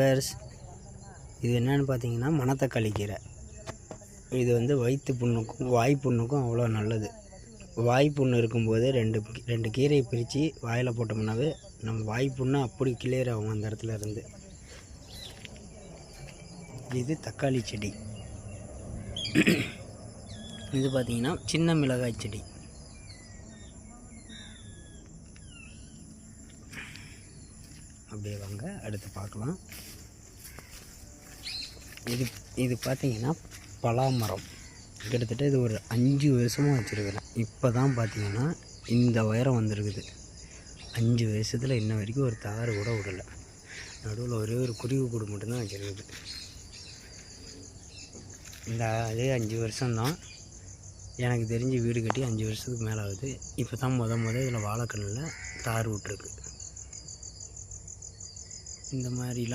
Viewers, இது என்னென்னு பார்த்தீங்கன்னா மணத்தக்காளி கீரை. இது வந்து வயிற்று புண்ணுக்கும் வாய் புண்ணுக்கும் அவ்வளோ நல்லது. வாய் புண்ணு இருக்கும்போது ரெண்டு கீரையை பிரித்து வாயில் போட்டோம்னாவே நம்ம வாய் புண்ணு அப்படி கிளியர் ஆகும் அந்த இடத்துல இருந்து. இது தக்காளி செடி. இது பார்த்திங்கன்னா சின்ன மிளகாய் செடி. அப்படியே வாங்க அடுத்து பார்க்கலாம். இது பார்த்திங்கன்னா பலாமரம். கிட்டத்தட்ட இது ஒரு 5 வருஷமாக வச்சுருக்கிறேன். இப்போ தான் பார்த்திங்கன்னா இந்த உயரம் வந்திருக்குது. 5 வருஷத்தில் இன்ன வரைக்கும் ஒரு தாறு கூட விடலை. நடுவில் ஒரே ஒரு குருவி கூடு மட்டும்தான் வச்சுருக்குது. இந்த அதே 5 வருஷம்தான் எனக்கு தெரிஞ்சு வீடு கட்டி 5 வருஷத்துக்கு மேலே ஆகுது. இப்போ தான் முத இதில் வாழைக்கண்ணில் தார் விட்ருக்கு. இந்த மாதிரிலாம்